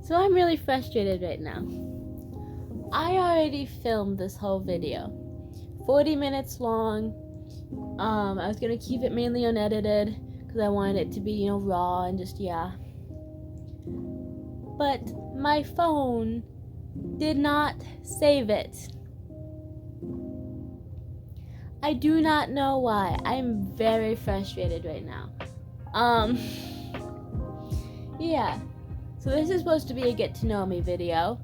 So I'm really frustrated right now. I already filmed this whole video. 40 minutes long. I was gonna keep it mainly unedited because I wanted it to be, raw and just, yeah. But my phone did not save it. I do not know why. I'm very frustrated right now. Yeah. So this is supposed to be a get to know me video.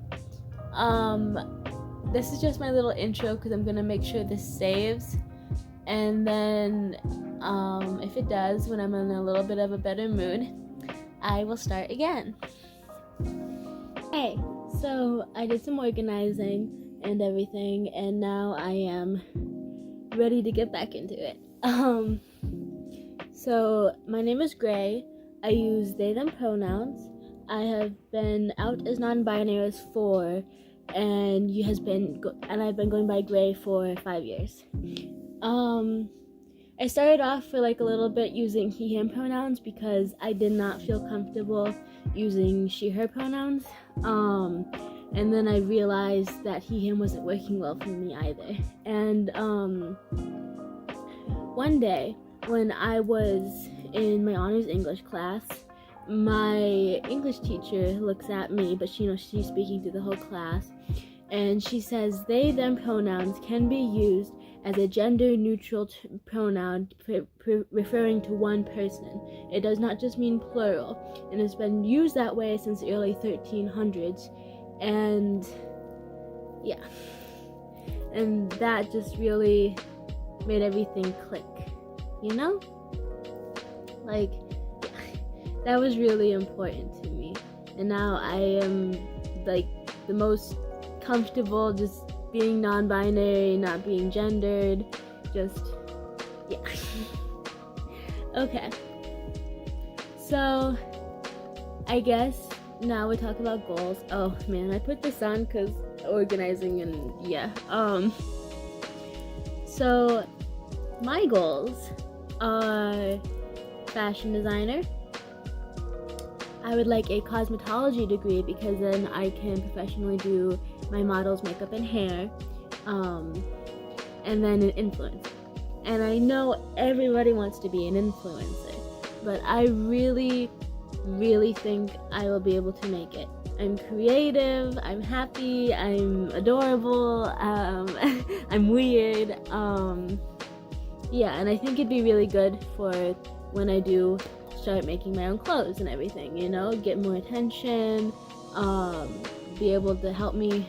This is just my little intro because I'm gonna make sure this saves. And then, if it does, when I'm in a little bit of a better mood, I will start again. Hey, so I did some organizing and everything, and now I am ready to get back into it. So my name is Gray. I use they, them pronouns. I have been out as non-binary as 4, and I've been going by Gray for 5 years. I started off for like a little bit using he, him pronouns because I did not feel comfortable using she, her pronouns. And then I realized that he, him wasn't working well for me either. And one day when I was in my honors English class, my English teacher looks at me, but she's speaking to the whole class, and she says they, them pronouns can be used as a gender-neutral pronoun referring to one person. It does not just mean plural, and it's been used that way since the early 1300s, and yeah. And that just really made everything click, Like, that was really important to me. And now I am, like, the most comfortable just being non-binary, not being gendered, just, yeah. Okay. So, I guess now we talk about goals. Oh, man, I put this on because organizing and, yeah. So, my goals are fashion designer. I would like a cosmetology degree because then I can professionally do my model's makeup and hair, and then an influencer. And I know everybody wants to be an influencer, but I really, really think I will be able to make it. I'm creative, I'm happy, I'm adorable, I'm weird, yeah, and I think it'd be really good for when I do start making my own clothes and everything, get more attention, be able to help me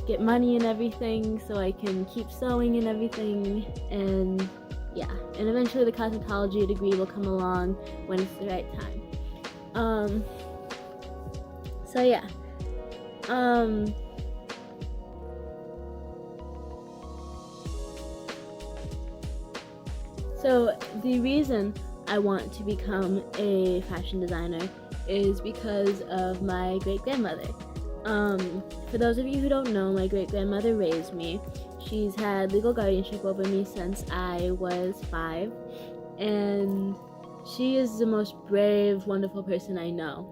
get money and everything so I can keep sewing and everything, and yeah, and eventually the cosmetology degree will come along when it's the right time. So yeah, so the reason I want to become a fashion designer is because of my great-grandmother. For those of you who don't know, my great-grandmother raised me. She's had legal guardianship over me since I was 5, and she is the most brave, wonderful person I know.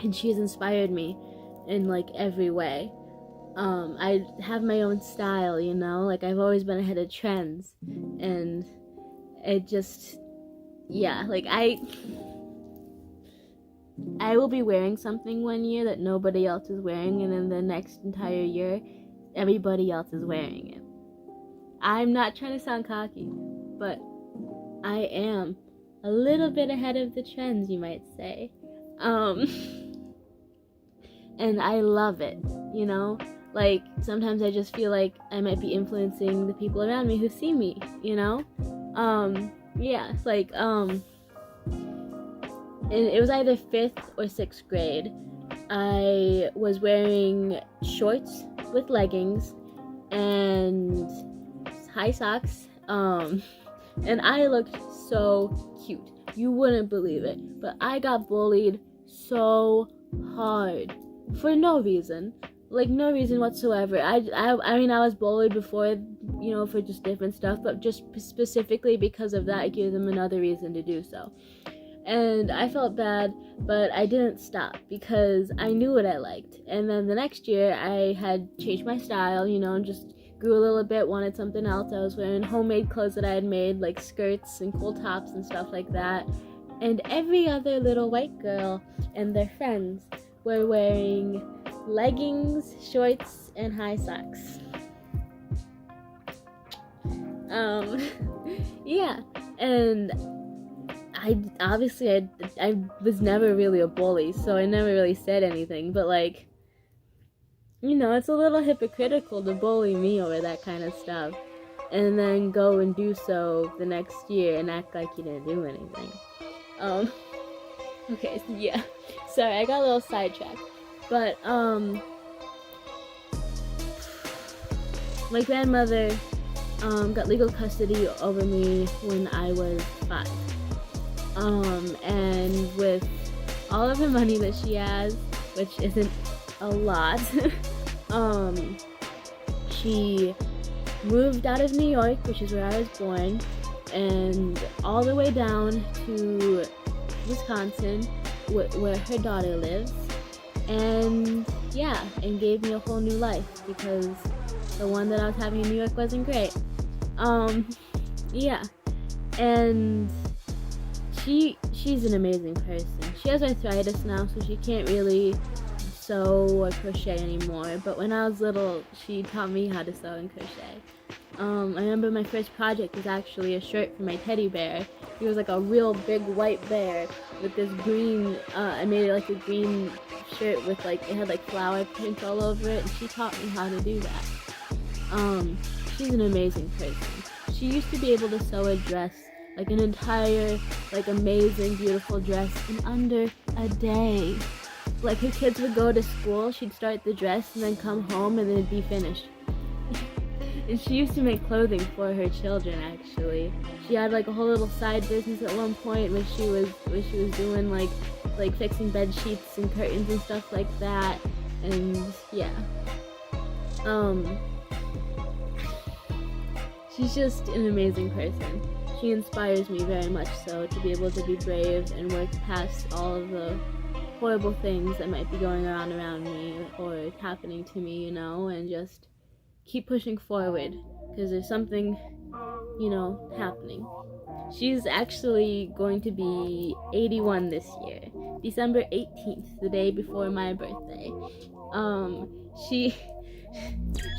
And she has inspired me in like every way. I have my own style, like I've always been ahead of trends, and it just, yeah, like I will be wearing something one year that nobody else is wearing, and then the next entire year, everybody else is wearing it. I'm not trying to sound cocky, but I am a little bit ahead of the trends, you might say. And I love it, Like, sometimes I just feel like I might be influencing the people around me who see me, Yeah, it's like, it was either 5th or 6th grade. I was wearing shorts with leggings and high socks, and I looked so cute. You wouldn't believe it, but I got bullied so hard for no reason. Like, no reason whatsoever. I mean, I was bullied before, for just different stuff, but just specifically because of that, it gave them another reason to do so. And I felt bad, but I didn't stop because I knew what I liked. And then the next year I had changed my style, just grew a little bit, wanted something else. I was wearing homemade clothes that I had made, like skirts and cool tops and stuff like that. And every other little white girl and their friends were wearing leggings, shorts, and high socks. Yeah, and I was never really a bully, so I never really said anything, but it's a little hypocritical to bully me over that kind of stuff and then go and do so the next year and act like you didn't do anything. Okay, so yeah, sorry, I got a little sidetracked, but my grandmother got legal custody over me when I was 5. And with all of the money that she has, which isn't a lot, she moved out of New York, which is where I was born, and all the way down to Wisconsin, where her daughter lives, and gave me a whole new life because the one that I was having in New York wasn't great. And she's an amazing person. She has arthritis now, so she can't really sew or crochet anymore, but when I was little, she taught me how to sew and crochet. I remember my first project was actually a shirt for my teddy bear. He was like a real big white bear with this green, I made it like a green shirt with it had flower print all over it, and she taught me how to do that. She's an amazing person. She used to be able to sew a dress, an entire, amazing, beautiful dress in under a day. Her kids would go to school, she'd start the dress and then come home and then it'd be finished. And she used to make clothing for her children, actually. She had a whole little side business at one point when she was doing fixing bed sheets and curtains and stuff like that. And yeah. She's just an amazing person. She inspires me very much so, to be able to be brave and work past all of the horrible things that might be going on around me or happening to me, and just keep pushing forward because there's something, happening. She's actually going to be 81 this year, December 18th, the day before my birthday. She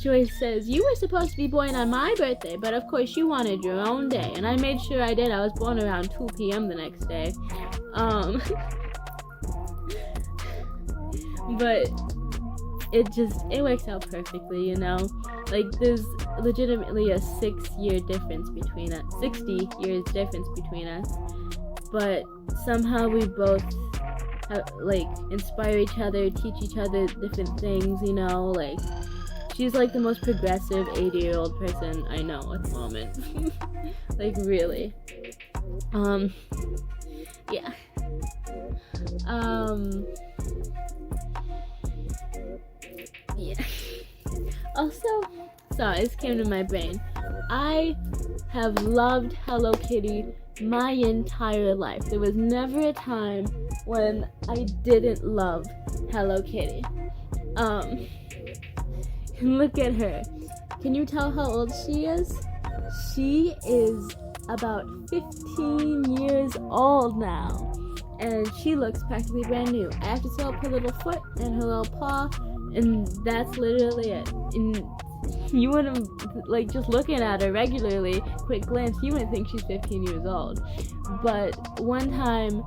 always says, "You were supposed to be born on my birthday, but of course you wanted your own day." And I made sure I did. I was born around 2 p.m. the next day. But it works out perfectly, there's legitimately a 6-year difference between us, 60 years difference between us, but somehow we both inspire each other, teach each other different things, she's the most progressive 80-year-old person I know at the moment. Really. Yeah. Yeah. Also, sorry, this came to my brain. I have loved Hello Kitty my entire life. There was never a time when I didn't love Hello Kitty. Look at her. Can you tell how old she is? She is about 15 years old now, and she looks practically brand new. I have to sew up her little foot and her little paw, and that's literally it. And you wouldn't, just looking at her regularly, quick glance, you wouldn't think she's 15 years old. But one time,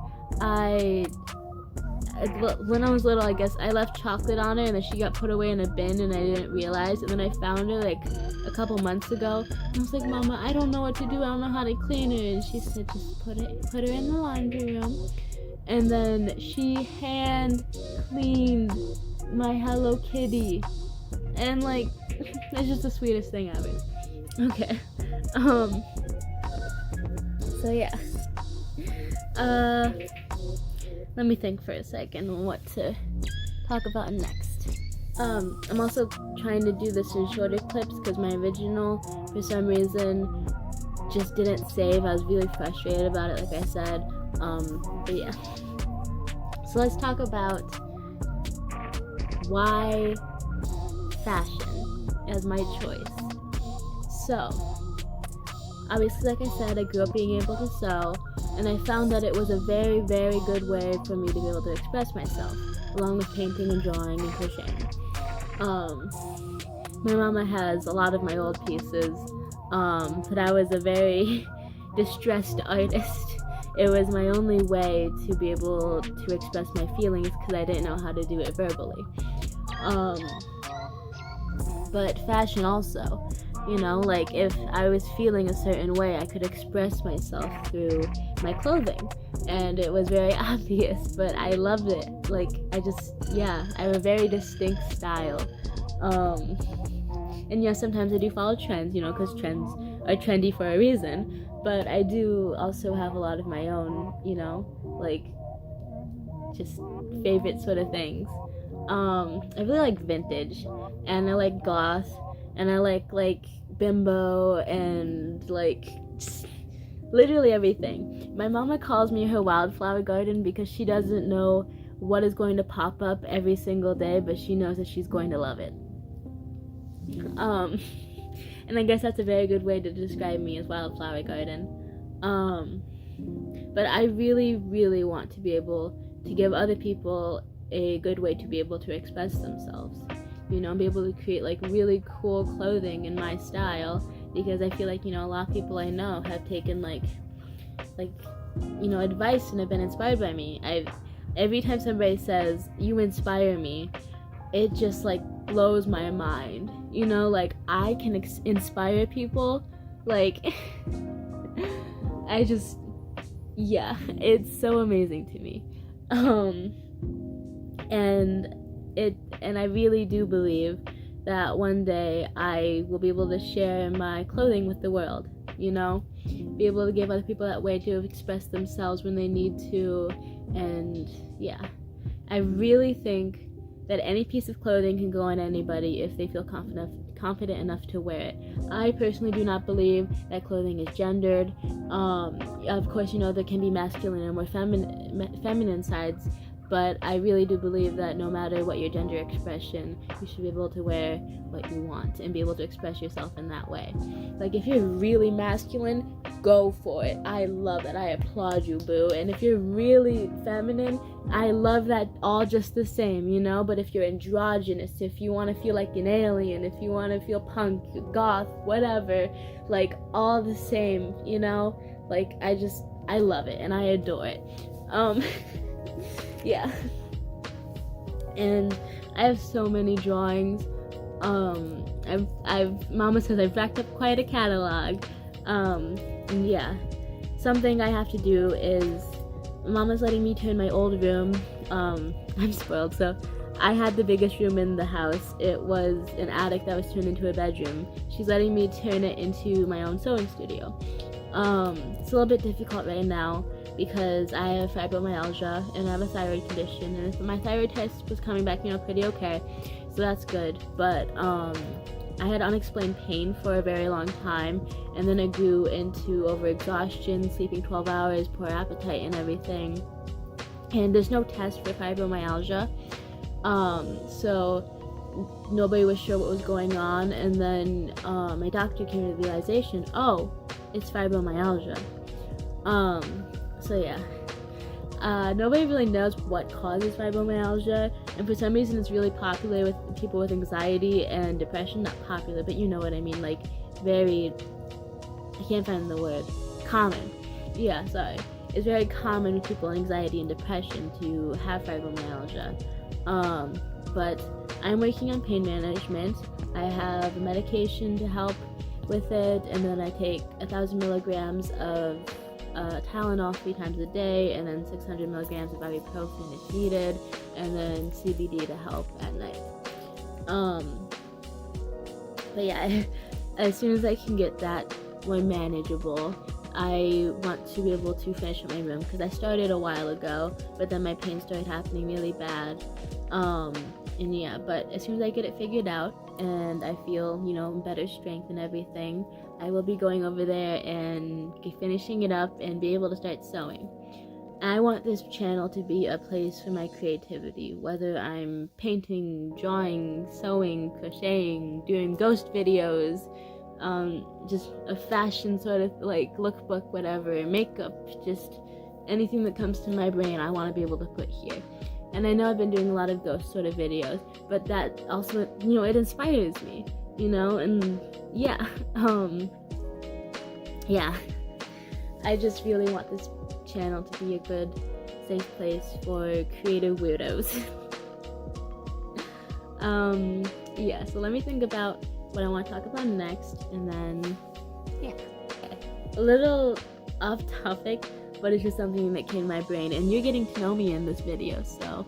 when I was little, I guess I left chocolate on her and then she got put away in a bin and I didn't realize, and then I found her a couple months ago and I was like, "Mama, I don't know what to do, I don't know how to clean her," and she said, "Just put her in the laundry room." And then she hand cleaned my Hello Kitty, and it's just the sweetest thing ever. Okay. So yeah. Let me think for a second on what to talk about next. I'm also trying to do this in shorter clips because my original, for some reason, just didn't save. I was really frustrated about it, like I said. But yeah. So let's talk about why fashion as my choice. So, obviously, like I said, I grew up being able to sew, and I found that it was a very, very good way for me to be able to express myself, along with painting and drawing and crocheting. My mama has a lot of my old pieces, but I was a very distressed artist. It was my only way to be able to express my feelings because I didn't know how to do it verbally. But fashion also, like if I was feeling a certain way, I could express myself through my clothing, and it was very obvious, but I loved it. Like I have a very distinct style. And yeah, sometimes I do follow trends, because trends are trendy for a reason, but I do also have a lot of my own, like just favorite sort of things. I really like vintage, and I like goth, and I like bimbo, and like literally everything. My mama calls me her wildflower garden because she doesn't know what is going to pop up every single day, but she knows that she's going to love it. And I guess that's a very good way to describe me, as wildflower garden. But I really, really want to be able to give other people a good way to be able to express themselves. Be able to create like really cool clothing in my style, because I feel like, a lot of people I know have taken like advice and have been inspired by me. Every time somebody says you inspire me, it just like blows my mind. Like I can inspire people. Like it's so amazing to me. And I really do believe that one day I will be able to share my clothing with the world, be able to give other people that way to express themselves when they need to. And yeah, I really think that any piece of clothing can go on anybody if they feel confident enough to wear it. I personally do not believe that clothing is gendered. Of course, there can be masculine and more feminine sides, but I really do believe that no matter what your gender expression, you should be able to wear what you want and be able to express yourself in that way. Like if you're really masculine, go for it. I love it. I applaud you, boo. And if you're really feminine, I love that all just the same, But if you're androgynous, if you want to feel like an alien, if you want to feel punk, goth, whatever, like all the same, Like I love it and I adore it. Yeah. And I have so many drawings. Mama says I've racked up quite a catalog. And yeah, something I have to do is Mama's letting me turn my old room. I'm spoiled, so I had the biggest room in the house. It was an attic that was turned into a bedroom. She's letting me turn it into my own sewing studio. It's a little bit difficult right now because I have fibromyalgia and I have a thyroid condition, and if my thyroid test was coming back, pretty okay, so that's good. But I had unexplained pain for a very long time, and then it grew into overexhaustion, sleeping 12 hours, poor appetite, and everything. And there's no test for fibromyalgia, so nobody was sure what was going on. And then my doctor came to the realization, oh, it's fibromyalgia. So yeah, nobody really knows what causes fibromyalgia, and for some reason it's really popular with people with anxiety and depression. Not popular, but you know what I mean, like very, I can't find the word, common. Yeah, sorry. It's very common with people with anxiety and depression to have fibromyalgia. But I'm working on pain management. I have medication to help with it, and then I take 1,000 milligrams of Tylenol 3 times a day, and then 600 milligrams of ibuprofen if needed, and then CBD to help at night. But yeah, as soon as I can get that more manageable, I want to be able to finish up my room, because I started a while ago, but then my pain started happening really bad. And yeah, but as soon as I get it figured out and I feel, better strength and everything, I will be going over there and finishing it up and be able to start sewing. I want this channel to be a place for my creativity, whether I'm painting, drawing, sewing, crocheting, doing ghost videos, just a fashion sort of like lookbook, whatever, makeup, just anything that comes to my brain I want to be able to put here. And I know I've been doing a lot of ghost sort of videos, but that also, it inspires me, and yeah, yeah, I just really want this channel to be a good, safe place for creative weirdos. Yeah, so let me think about what I want to talk about next, and then, yeah. A little off topic, but it's just something that came to my brain, and you're getting to know me in this video, so,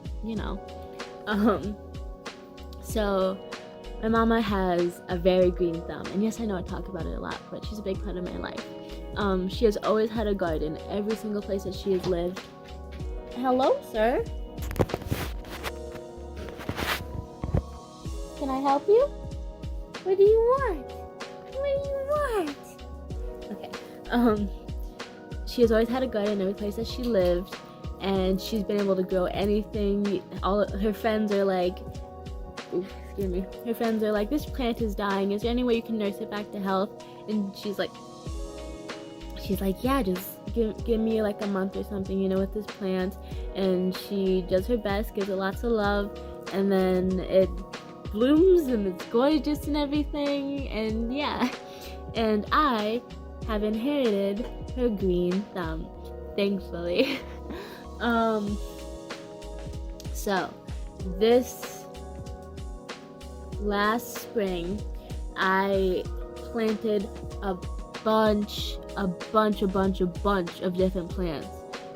so, my mama has a very green thumb, and yes, I know I talk about it a lot, but she's a big part of my life. She has always had a garden every single place that she has lived. Hello, sir? Can I help you? What do you want? What do you want? Okay, she has always had a garden every place that she lived, and she's been able to grow anything. All her friends are like, excuse me, her friends are like, this plant is dying, is there any way you can nurse it back to health? And she's like, yeah, just give me like a month or something, with this plant. And she does her best, gives it lots of love, and then it blooms and it's gorgeous and everything, and yeah. And I have inherited her green thumb, thankfully. So this last spring I planted a bunch of different plants,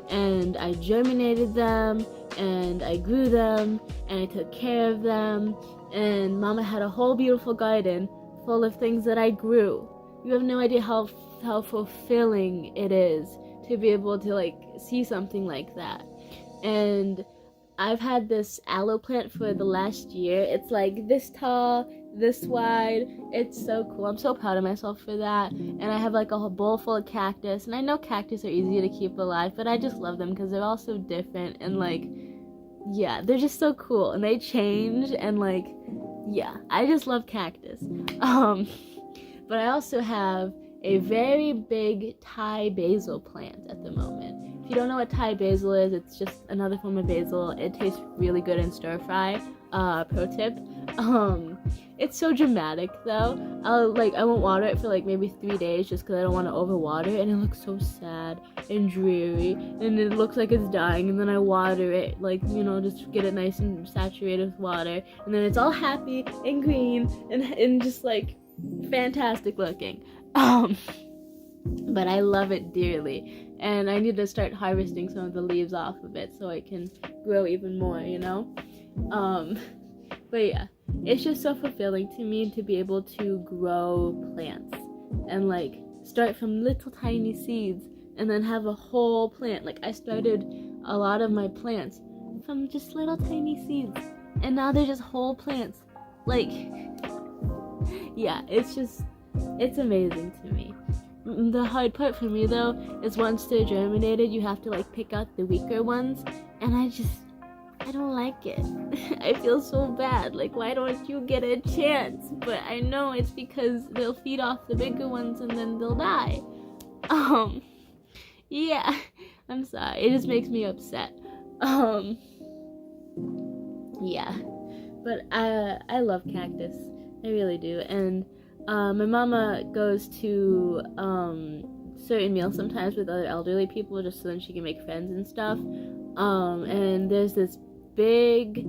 and I germinated them, and I grew them, and I took care of them, and Mama had a whole beautiful garden full of things that I grew. You have no idea how fulfilling it is to be able to like see something like that. And I've had this aloe plant for the last year. It's like this tall, this wide. It's so cool. I'm so proud of myself for that. And I have like a whole bowl full of cactus. And I know cactus are easy to keep alive, but I just love them because they're all so different. And like, yeah, they're just so cool. And they change. And like, yeah, I just love cactus. But I also have a very big Thai basil plant at the moment. If you don't know what Thai basil is, it's just another form of basil. It tastes really good in stir fry. Pro tip. It's so dramatic though. I won't water it for like maybe 3 days just because I don't want to overwater, and it looks so sad and dreary, and it looks like it's dying, and then I water it, just get it nice and saturated with water, and then it's all happy and green and just like fantastic looking. But I love it dearly, and I need to start harvesting some of the leaves off of it so it can grow even more, but yeah, it's just so fulfilling to me to be able to grow plants and like start from little tiny seeds and then have a whole plant. Like I started a lot of my plants from just little tiny seeds, and now they're just whole plants. Like, yeah, it's amazing to me. The hard part for me though is once they're germinated, you have to like pick out the weaker ones, and I don't like it. I feel so bad. Like, why don't you get a chance? But I know it's because they'll feed off the bigger ones and then they'll die. Yeah, I'm sorry. It just makes me upset. Yeah, but I love cactus. I really do. And my mama goes to certain meals sometimes with other elderly people just so then she can make friends and stuff. And there's this big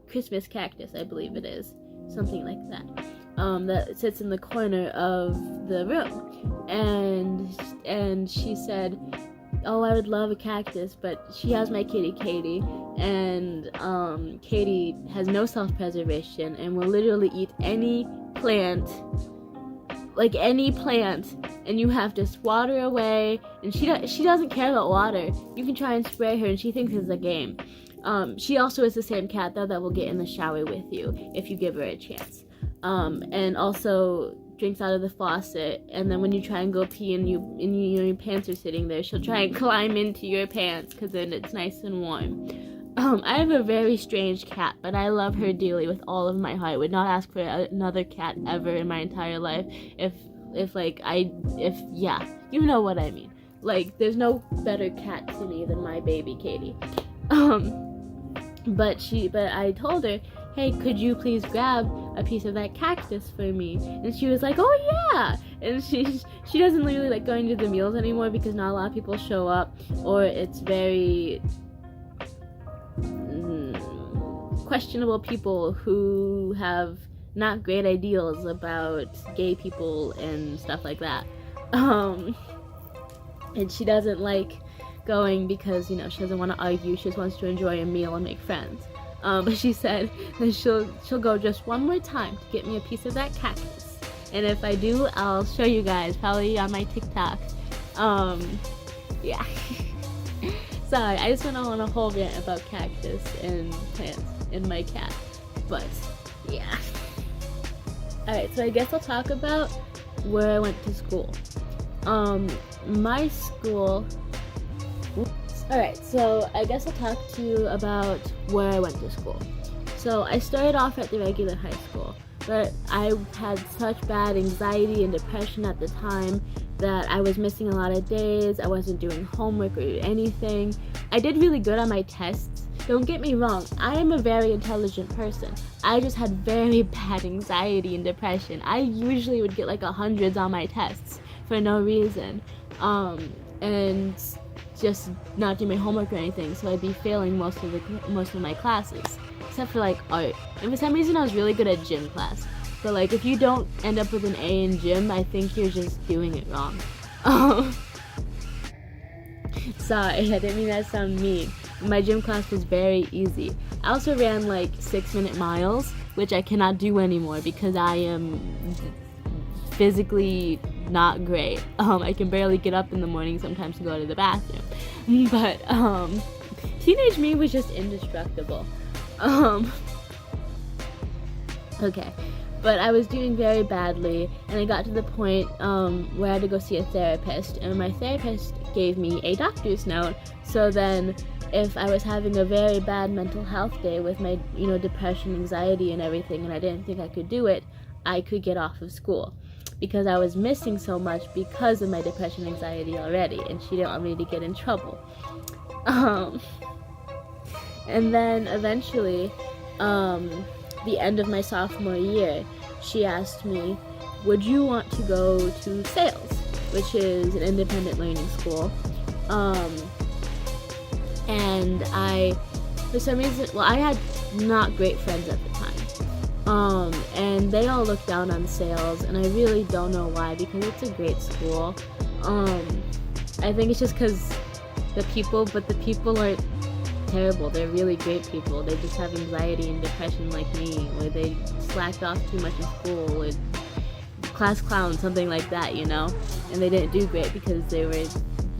Christmas cactus, I believe it is, something like that, that sits in the corner of the room, and she said, oh, I would love a cactus, but she has my kitty Katie, and Katie has no self-preservation and will literally eat any plant, and you have to water away, and she doesn't care about water. You can try and spray her and she thinks it's a game. She also is the same cat though that will get in the shower with you if you give her a chance, and also drinks out of the faucet, and then when you try and go pee and your pants are sitting there, she'll try and climb into your pants because then it's nice and warm. I have a very strange cat, but I love her dearly with all of my heart. I would not ask for another cat ever in my entire life. If you know what I mean. Like, there's no better cat to me than my baby Katie. But I told her, hey, could you please grab a piece of that cactus for me? And she was like, oh yeah! And she doesn't really like going to the meals anymore because not a lot of people show up, or it's very questionable people who have not great ideals about gay people and stuff like that. And she doesn't like going because, you know, she doesn't want to argue. She just wants to enjoy a meal and make friends. But she said that she'll go just one more time to get me a piece of that cactus. And if I do, I'll show you guys, probably on my TikTok. Yeah. Sorry, I just went on a whole rant about cactus and plants and my cat. But, yeah. Alright, so I guess I'll talk about where I went to school. My school... Alright, so I guess I'll talk to you about where I went to school. So I started off at the regular high school, but I had such bad anxiety and depression at the time that I was missing a lot of days. I wasn't doing homework or anything. I did really good on my tests. Don't get me wrong, I am a very intelligent person. I just had very bad anxiety and depression. I usually would get like 100s on my tests for no reason. And just not do my homework or anything, so I'd be failing most of my classes, except for like art. And for some reason I was really good at gym class. But like, if you don't end up with an A in gym, I think you're just doing it wrong. Sorry, I didn't mean that to sound mean. My gym class was very easy. I also ran like 6-minute miles, which I cannot do anymore because I am physically not great. I can barely get up in the morning sometimes to go to the bathroom. But teenage me was just indestructible. Okay. But I was doing very badly, and I got to the point where I had to go see a therapist, and my therapist gave me a doctor's note. So then, if I was having a very bad mental health day with my, depression, anxiety, and everything, and I didn't think I could do it, I could get off of school. Because I was missing so much because of my depression, anxiety already, and she didn't want me to get in trouble. And then eventually, the end of my sophomore year, she asked me, would you want to go to SAILS, which is an independent learning school. And for some reason, I had not great friends at the time. And they all look down on SAILS, and I really don't know why, because it's a great school. I think it's just because the people aren't terrible. They're really great people. They just have anxiety and depression like me, where they slacked off too much in school, or class clown, something like that, and they didn't do great because they were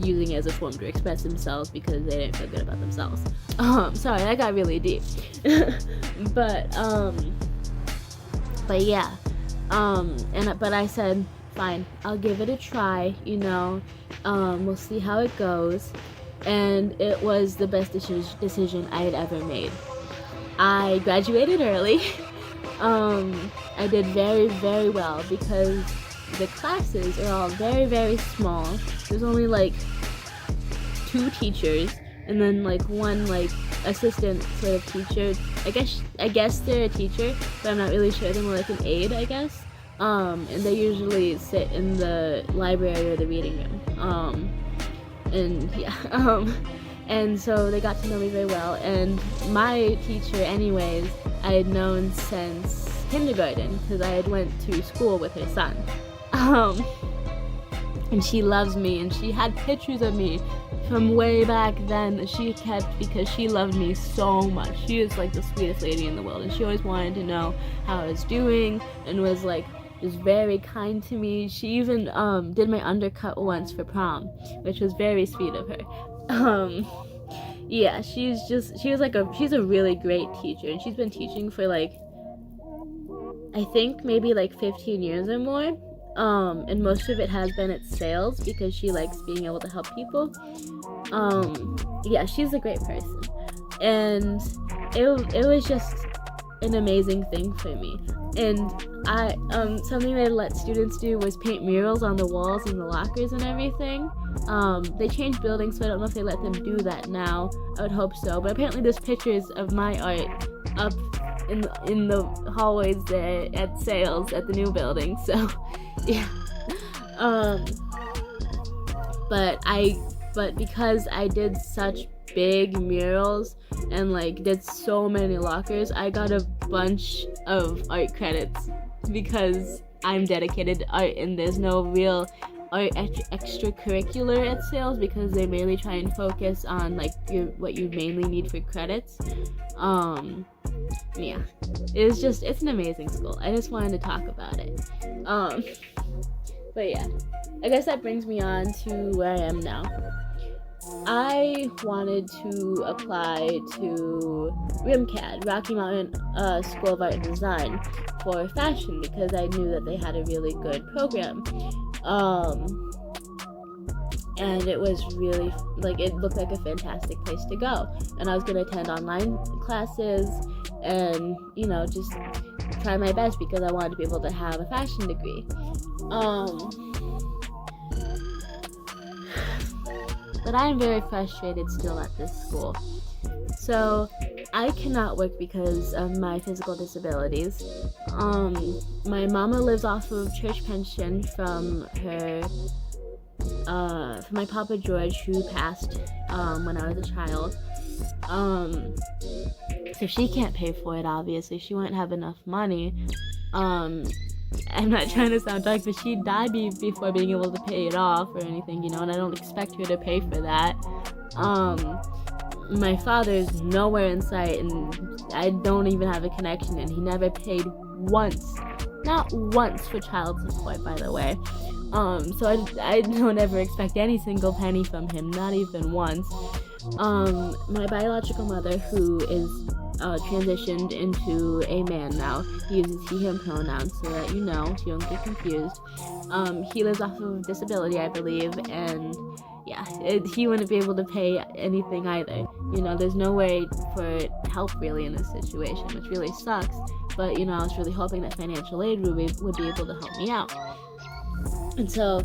using it as a form to express themselves because they didn't feel good about themselves. Sorry, that got really deep. But yeah, but I said, fine, I'll give it a try, we'll see how it goes. And it was the best decision I had ever made. I graduated early. I did very, very well because the classes are all very, very small. There's only like 2 teachers and then like one like assistant sort of teacher. I guess they're a teacher, but I'm not really sure. They're more like an aide, I guess. And they usually sit in the library or the reading room. And yeah, and so they got to know me very well. And my teacher, anyways, I had known since kindergarten because I had went to school with her son. And she loves me, and she had pictures of me from way back then that she kept because she loved me so much. She is like the sweetest lady in the world, and she always wanted to know how I was doing and was like just very kind to me. She even did my undercut once for prom, which was very sweet of her. Yeah, she's a really great teacher, and she's been teaching for like, I think maybe like 15 years or more. and most of it has been at sales because she likes being able to help people. Yeah, she's a great person, and it was just an amazing thing for me. And I something they let students do was paint murals on the walls and the lockers and everything. They changed buildings, so I don't know if they let them do that now. I would hope so, but apparently there's pictures of my art up in the hallways there at sales at the new building. So yeah. But because I did such big murals and like did so many lockers, I got a bunch of art credits because I'm dedicated to art, and there's no real art extracurricular at sales because they mainly try and focus on like what you mainly need for credits. Yeah, it's an amazing school. I just wanted to talk about it. But yeah, I guess that brings me on to where I am now. I wanted to apply to RIMCAD, Rocky Mountain School of Art and Design, for fashion because I knew that they had a really good program. And it was really, like, it looked like a fantastic place to go. And I was going to attend online classes and, you know, just try my best because I wanted to be able to have a fashion degree. But I am very frustrated still at this school. So I cannot work because of my physical disabilities. My mama lives off of church pension from my Papa George, who passed when I was a child. So she can't pay for it, obviously. She won't have enough money. I'm not trying to sound dark, but she died before being able to pay it off or anything, you know, and I don't expect her to pay for that. My father's nowhere in sight, and I don't even have a connection, and he never paid once. Not once for child support, by the way. So I don't ever expect any single penny from him, not even once. My biological mother, who is transitioned into a man now, he uses he, him pronouns so that you know, so you don't get confused. He lives off of disability, I believe, and yeah, he wouldn't be able to pay anything either. You know, there's no way for help really in this situation, which really sucks. But you know, I was really hoping that financial aid would be able to help me out. And so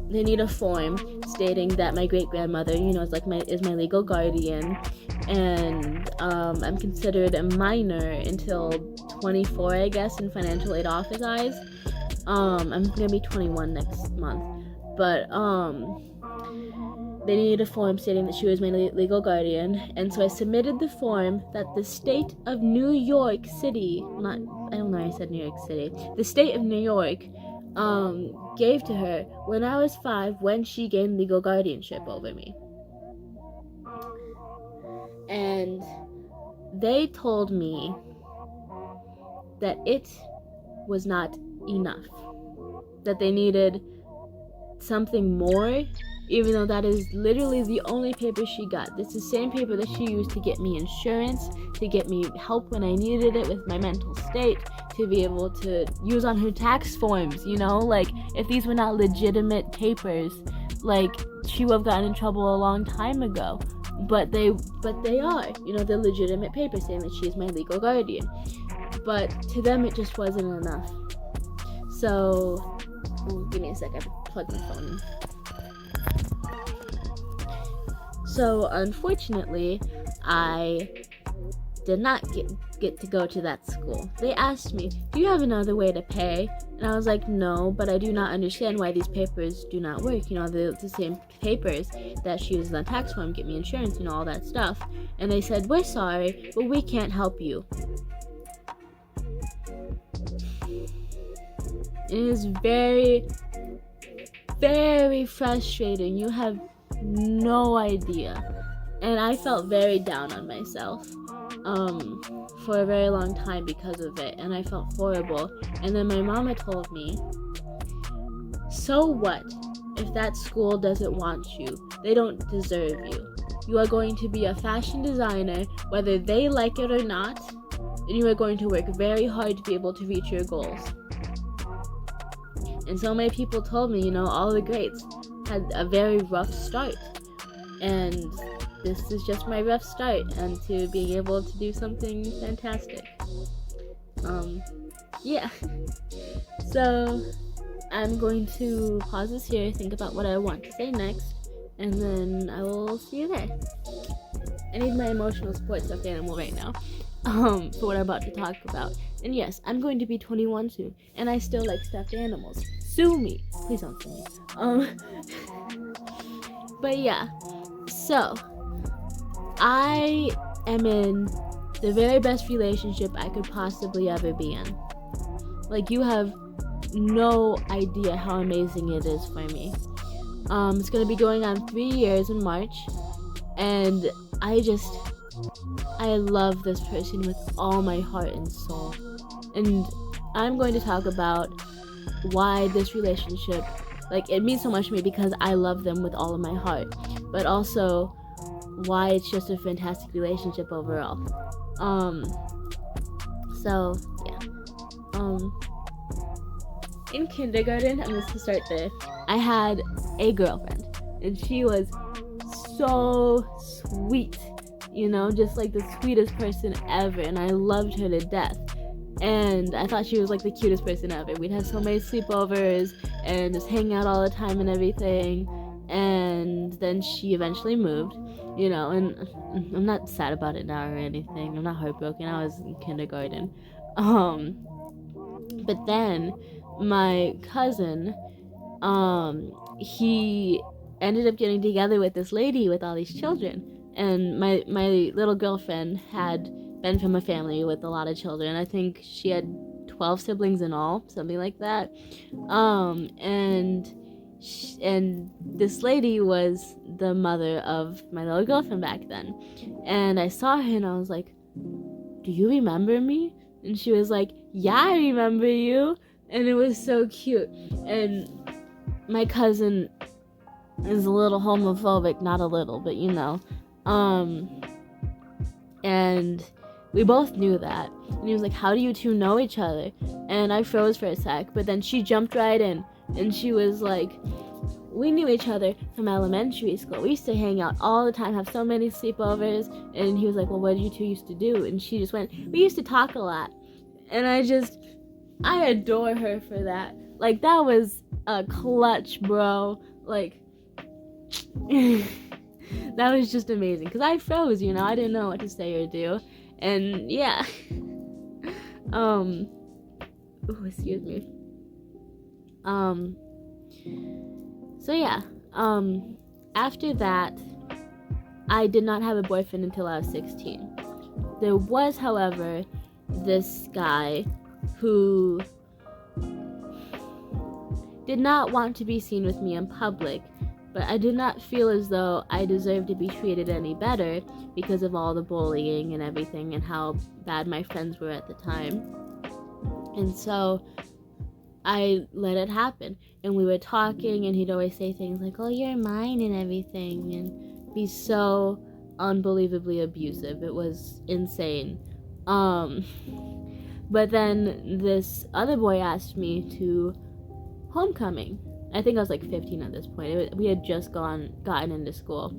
they need a form stating that my great grandmother, you know, is my legal guardian, and I'm considered a minor until 24, I guess, in financial aid office eyes. I'm gonna be 21 next month, but they needed a form stating that she was my legal guardian, and so I submitted the form that the state of New York City, the state of New York, gave to her when I was 5 when she gained legal guardianship over me. And they told me that it was not enough, that they needed something more, even though that is literally the only paper she got. It's the same paper that she used to get me insurance, to get me help when I needed it with my mental state, to be able to use on her tax forms, you know? Like, if these were not legitimate papers, like, she would have gotten in trouble a long time ago. But they are, you know, they're legitimate papers saying that she is my legal guardian. But to them, it just wasn't enough. So, give me a sec, I plugged my phone in. So, unfortunately, I did not get to go to that school. They asked me, do you have another way to pay? And I was like, no, but I do not understand why these papers do not work. You know, the same papers that she uses on tax form, get me insurance, you know, all that stuff. And they said, we're sorry, but we can't help you. It is very, very frustrating. You have no idea. And I felt very down on myself for a very long time because of it, and I felt horrible. And then my mama told me, so what if that school doesn't want you? They don't deserve you. You are going to be a fashion designer whether they like it or not, and you are going to work very hard to be able to reach your goals. And so many people told me, all the greats had a very rough start. And this is just my rough start and to being able to do something fantastic. Yeah. So I'm going to pause this here, think about what I want to say next, and then I will see you there. I need my emotional support stuffed animal right now, for what I'm about to talk about. And yes, I'm going to be 21 soon, and I still like stuffed animals. Sue me. Please don't sue me. But yeah, so I am in the very best relationship I could possibly ever be in. Like, you have no idea how amazing it is for me. It's gonna be going on 3 years in March, and I love this person with all my heart and soul. And I'm going to talk about why this relationship, it means so much to me because I love them with all of my heart, but also why it's just a fantastic relationship overall. So yeah. In kindergarten, I'm just to start there, I had a girlfriend, and she was so sweet, just like the sweetest person ever, and I loved her to death. And I thought she was like the cutest person ever. We'd have so many sleepovers and just hang out all the time and everything. And then she eventually moved, and I'm not sad about it now or anything. I'm not heartbroken. I was in kindergarten. But then my cousin, he ended up getting together with this lady with all these children. And my little girlfriend had been from a family with a lot of children. I think she had 12 siblings in all, something like that. And this lady was the mother of my little girlfriend back then. And I saw her and I was like, "Do you remember me?" And she was like, "Yeah, I remember you." And it was so cute. And my cousin is a little homophobic, not a little, but and we both knew that. And he was like, "How do you two know each other?" And I froze for a sec, but then she jumped right in, and she was like, "We knew each other from elementary school. We used to hang out all the time, have so many sleepovers." And he was like, "Well, what did you two used to do?" And she just went, "We used to talk a lot." And I adore her for that. That was a clutch, bro. That was just amazing. Because I froze, I didn't know what to say or do. And yeah. Excuse me. So yeah. After that, I did not have a boyfriend until I was 16. There was, however, this guy who did not want to be seen with me in public, but I did not feel as though I deserved to be treated any better because of all the bullying and everything and how bad my friends were at the time. And so I let it happen. And we were talking, and he'd always say things like, "Oh, you're mine," and everything, and be so unbelievably abusive. It was insane. But then this other boy asked me to homecoming. I think I was 15 at this point. We had just gotten into school.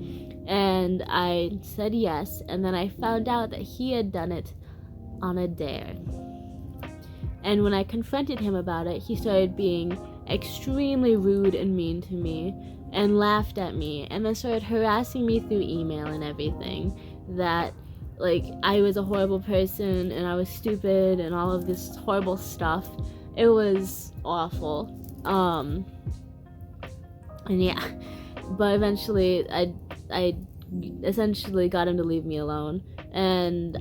And I said yes, and then I found out that he had done it on a dare. And when I confronted him about it, he started being extremely rude and mean to me and laughed at me, and then started harassing me through email and everything, that I was a horrible person and I was stupid and all of this horrible stuff. It was awful. And yeah, but eventually I essentially got him to leave me alone. And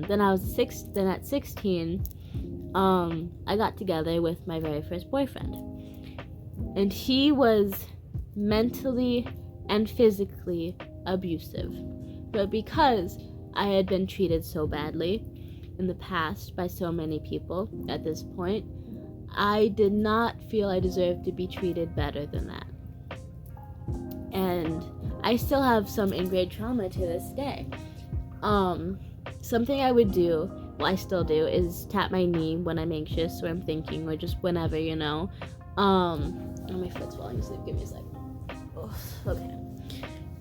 then at 16, I got together with my very first boyfriend, and he was mentally and physically abusive. But because I had been treated so badly in the past by so many people at this point, I did not feel I deserved to be treated better than that. And I still have some ingrained trauma to this day. Something I would do, well, I still do, is tap my knee when I'm anxious or I'm thinking, or just whenever, Oh, my foot's falling asleep. Give me a sec. Oh, okay.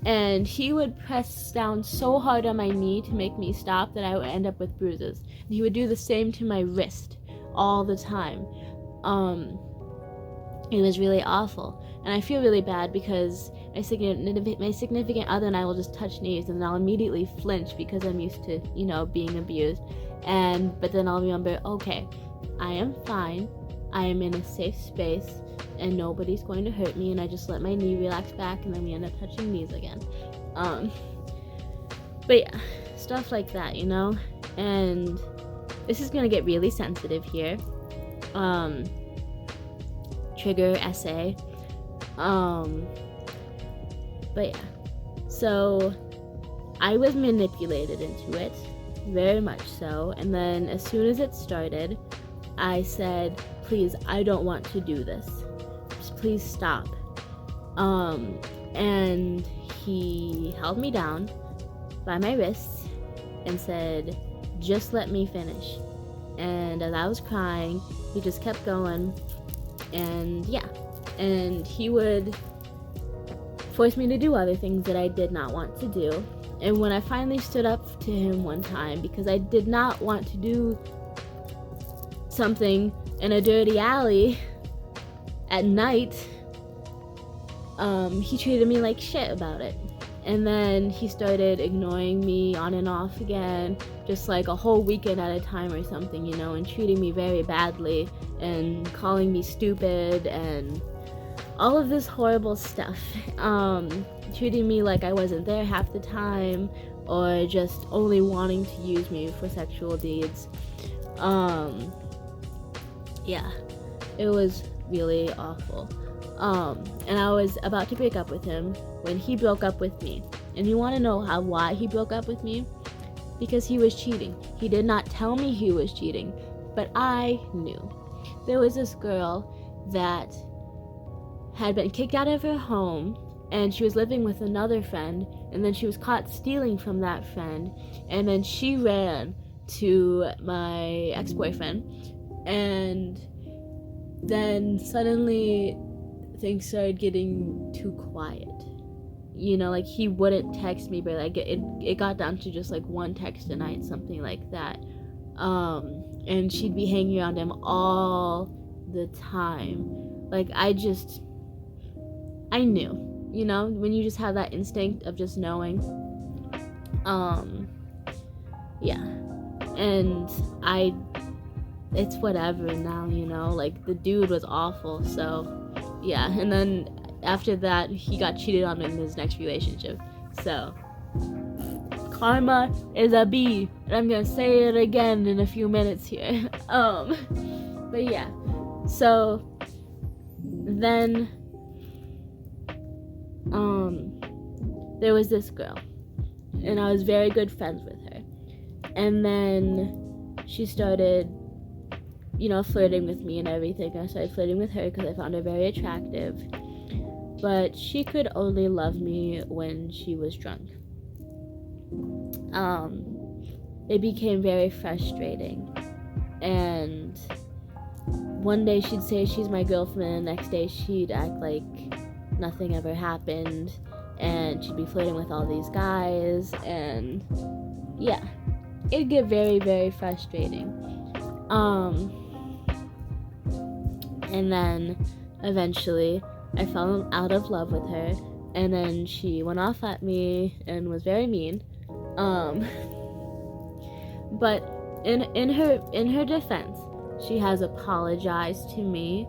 And he would press down so hard on my knee to make me stop that I would end up with bruises. And he would do the same to my wrist all the time. It was really awful. And I feel really bad because my significant other and I will just touch knees and I'll immediately flinch because I'm used to, being abused. But then I'll remember, okay, I am fine. I am in a safe space and nobody's going to hurt me, and I just let my knee relax back and then we end up touching knees again. But yeah, stuff like that, and this is gonna get really sensitive here. Trigger essay. But yeah, so I was manipulated into it, very much so, and then as soon as it started, I said, please, I don't want to do this. Just please stop. And he held me down by my wrists and said, just let me finish. And as I was crying, he just kept going. And yeah, and he would force me to do other things that I did not want to do. And when I finally stood up to him one time, because I did not want to do something in a dirty alley at night, he treated me like shit about it. And then he started ignoring me on and off again, just like a whole weekend at a time or something, and treating me very badly and calling me stupid and all of this horrible stuff. Treating me like I wasn't there half the time, or just only wanting to use me for sexual deeds. Yeah, it was really awful. And I was about to break up with him when he broke up with me. And you want to know why he broke up with me? Because he was cheating. He did not tell me he was cheating, but I knew. There was this girl that had been kicked out of her home, and she was living with another friend, and then she was caught stealing from that friend, and then she ran to my ex-boyfriend, and then suddenly things started getting too quiet. Like he wouldn't text me, but like it got down to just like one text a night, something like that. And she'd be hanging around him all the time. Like I knew, when you just have that instinct of just knowing. Yeah. And it's whatever now, like the dude was awful, so yeah. And then after that, he got cheated on in his next relationship. So karma is a bee, and I'm gonna say it again in a few minutes here. But yeah, so then there was this girl, and I was very good friends with her, and then she started flirting with me and everything. I started flirting with her because I found her very attractive, but she could only love me when she was drunk. It became very frustrating, and one day she'd say she's my girlfriend, and the next day she'd act like nothing ever happened, and she'd be flirting with all these guys, and yeah, it'd get very, very frustrating. And then eventually I fell out of love with her, and then she went off at me and was very mean. But in her defense, she has apologized to me,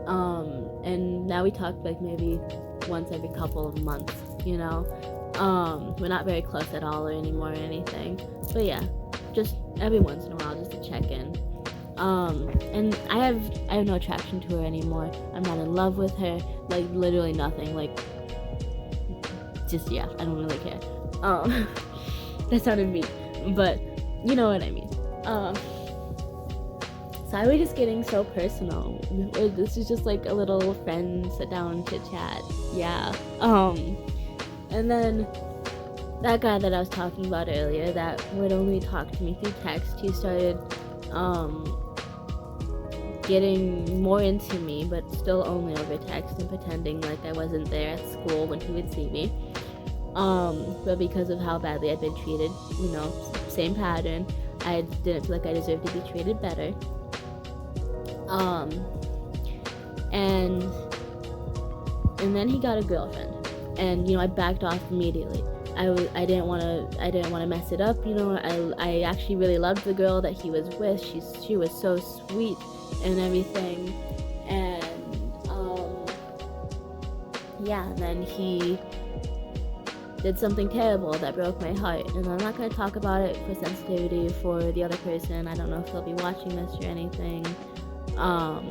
and now we talk like maybe once every couple of months. We're not very close at all or anymore or anything, but yeah, just every once in a while just to check in. And I have no attraction to her anymore. I'm not in love with her, like literally nothing, like just yeah, I don't really care. That sounded mean, but you know what I mean. Sorry, we're just getting so personal. This is just like a little friend sit down chit chat. Yeah. And then that guy that I was talking about earlier that would only talk to me through text, he started getting more into me, but still only over text and pretending like I wasn't there at school when he would see me. But because of how badly I'd been treated, you know, same pattern, I didn't feel like I deserved to be treated better. And then he got a girlfriend, and, you know, I backed off immediately. I didn't want to mess it up, you know. I actually really loved the girl that he was with. She was so sweet and everything, and and then he did something terrible that broke my heart, and I'm not going to talk about it for sensitivity for the other person. I don't know if they'll be watching this or anything, but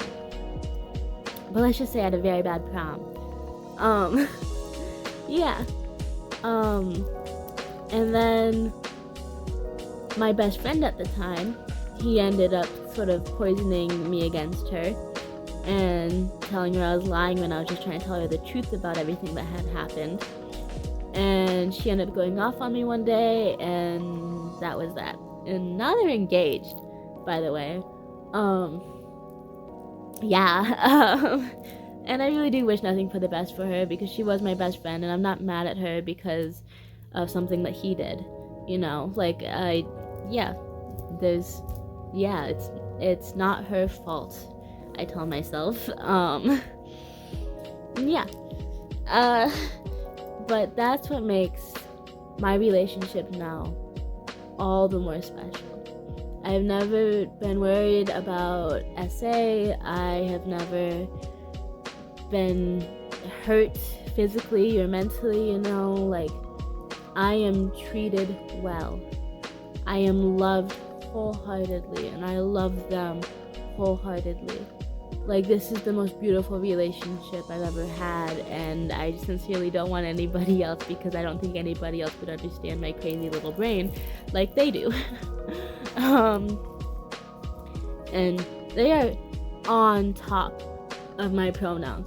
let's just say I had a very bad prom. And then my best friend at the time, he ended up sort of poisoning me against her and telling her I was lying when I was just trying to tell her the truth about everything that had happened. And she ended up going off on me one day, and that was that. And now they're engaged, by the way. And I really do wish nothing but the best for her, because she was my best friend, and I'm not mad at her because of something that he did, you know. Like, it's not her fault, I tell myself. But that's what makes my relationship now all the more special. I've never been worried about SA. I have never been hurt physically or mentally, you know. Like, I am treated well. I am loved wholeheartedly, and I love them wholeheartedly. Like, this is the most beautiful relationship I've ever had, and I sincerely don't want anybody else, because I don't think anybody else would understand my crazy little brain like they do. And they are on top of my pronouns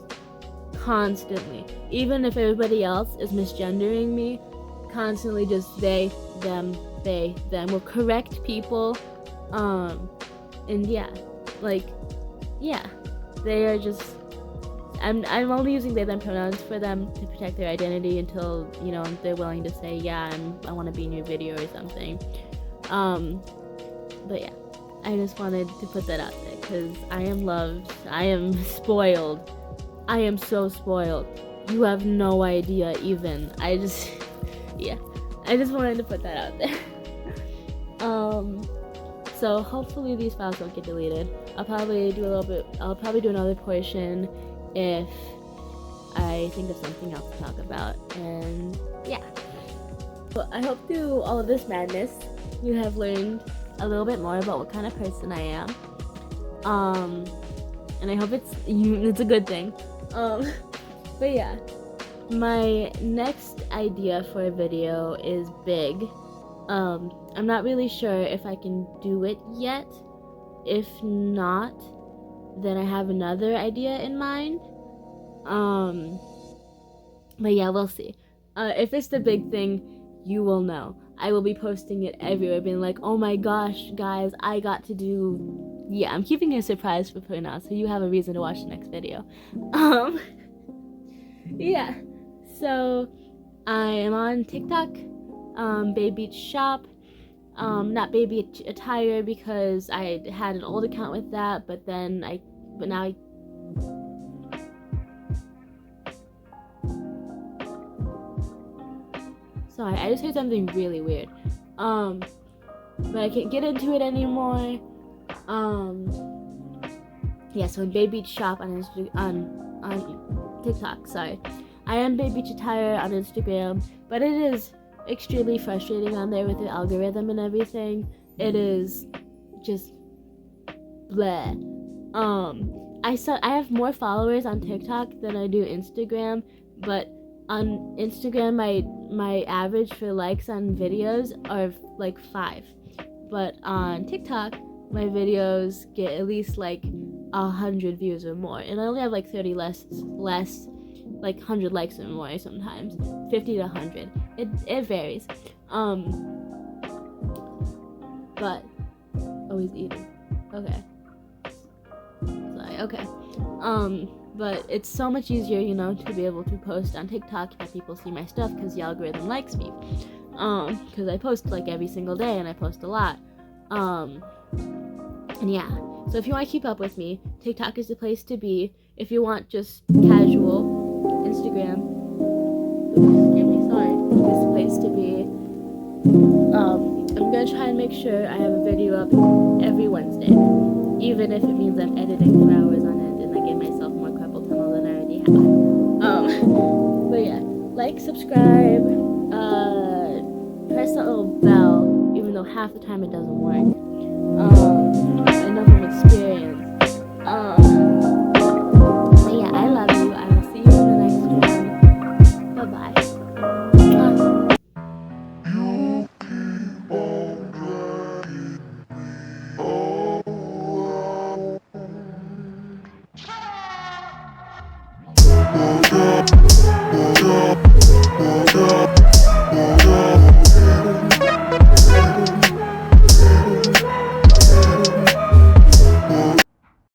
constantly. Even if everybody else is misgendering me, constantly just they, them, they, them. Will correct people. They are just, I'm only using they, them pronouns for them to protect their identity until, you know, they're willing to say, yeah, I want to be in your video or something. But yeah, I just wanted to put that out there, because I am loved. I am spoiled. I am so spoiled. You have no idea even. I just wanted to put that out there. So hopefully these files don't get deleted. I'll probably do another portion if I think of something else to talk about. And yeah. But I hope through all of this madness you have learned a little bit more about what kind of person I am. And I hope it's a good thing. But yeah. My next idea for a video is big. I'm not really sure if I can do it yet. If not, then I have another idea in mind. But yeah, we'll see. If it's the big thing, you will know. I will be posting it everywhere, being like, oh my gosh, guys, I got to do... Yeah, I'm keeping it a surprise for now, so you have a reason to watch the next video. Yeah. So, I am on TikTok, Babe Beach Shop. Not Baby Attire, because I had an old account with that, but now I sorry, I just heard something really weird. But I can't get into it anymore. So in Babe Beach Shop on TikTok, sorry. I am Babe Beach Attire on Instagram, but it is extremely frustrating on there with the algorithm and everything. It is just bleh. I have more followers on TikTok than I do Instagram, but on Instagram my average for likes on videos are like 5, but on TikTok my videos get at least like 100 views or more, and I only have like 30 less, like 100 likes or more sometimes, 50 to 100. It varies. But always eating. Okay. Sorry, okay. But it's so much easier, to be able to post on TikTok, have people see my stuff, because the algorithm likes me. Because I post like every single day, and I post a lot. And yeah. So if you want to keep up with me, TikTok is the place to be. If you want just casual, Instagram, is the place to be. I'm gonna try and make sure I have a video up every Wednesday, even if it means I'm editing for hours on end and I give myself more carpal tunnel than I already have. But yeah, like, subscribe, press that little bell, even though half the time it doesn't work. I know from experience.